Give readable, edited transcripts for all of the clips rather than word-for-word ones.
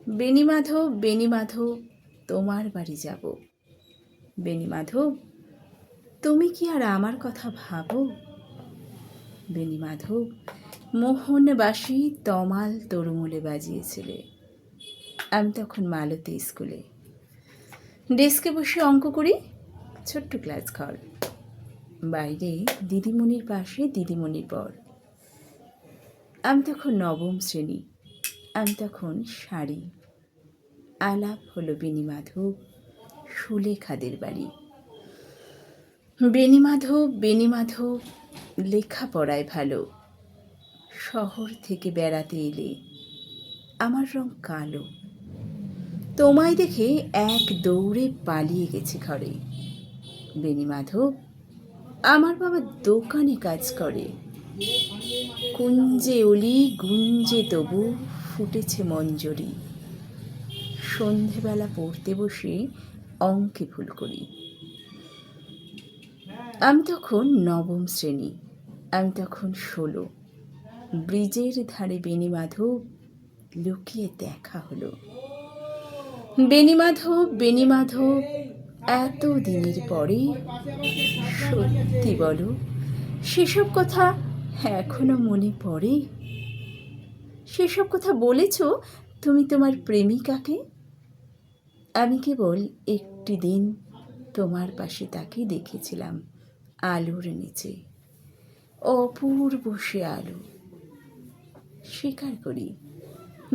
বেণীমাধব বেণীমাধব তোমার বাড়ি যাব। বেণীমাধব তুমি কি আর আমার কথা ভাবো? বেণীমাধব মোহনবাসী তমাল তরুমূলে বাজিয়েছিলে। আমি তখন মালতী স্কুলে ডেস্কে বসে অঙ্ক করি, ছোট্ট ক্লাস ঘর। বাইরে দিদিমণির পাশে দিদিমণির পর। আমি তখন নবম শ্রেণী, আমি তখন শাড়ি। আলাপ হলো বেণীমাধব সুলেখাদের বাড়ি। বেণীমাধব বেণীমাধব লেখাপড়ায় ভালো। শহর থেকে বেড়াতে এলে আমার রং কালো। তোমায় দেখে এক দৌড়ে পালিয়ে গেছে ঘরে। বেণীমাধব আমার বাবা দোকানে কাজ করে। কুঞ্জে অলি গুঞ্জে তবু ফুটেছে মঞ্জরি। সন্ধেবেলা পড়তে বসে অঙ্কে ভুল করি। আমি তখন নবম শ্রেণী, আমি তখন 16। ব্রিজের ধারে বেণীমাধব লুকিয়ে দেখা হলো। বেণীমাধব বেণীমাধব এত দিনের পরে সত্যি বলো, সেসব কথা এখনো মনে পড়ে? সেসব কথা বলেছ তুমি তোমার প্রেমিকাকে? আমি কেবল একটি দিন তোমার পাশে তাকে দেখেছিলাম আলোর নিচে, অপূর্ব সে আলো। স্বীকার করি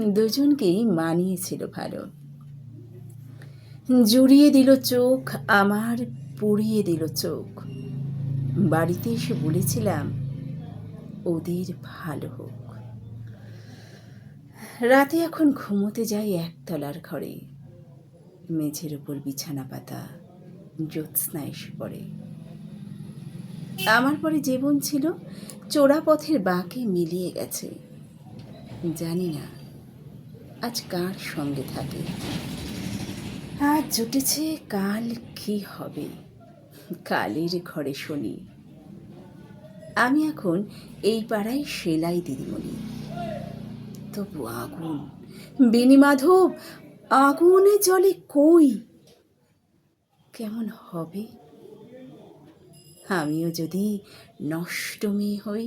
দুজনকেই মানিয়েছিল ভালো। জুড়িয়ে দিল চোখ আমার, পুড়িয়ে দিল চোখ। বাড়িতে এসে বলেছিলাম ওদের ভালো হোক। রাতে এখন ঘুমোতে যাই একতলার ঘরে। মেঝের উপর বিছানা পাতা, জ্যোৎস্না এসে পড়ে। আমার পরে জীবন ছিল চোরা পথের বাঁকে মিলিয়ে গেছে। জানি না আজ কার সঙ্গে থাকে। আজ জুটেছে, কাল কি হবে? কালের ঘরে শুনি। আমি এখন এই পাড়ায় সেলাই দিদিমণি। তবু আগুন, বেণীমাধব আগুনে জ্বলে কই? কেমন হবে আমিও যদি নষ্ট মেয়ে হই?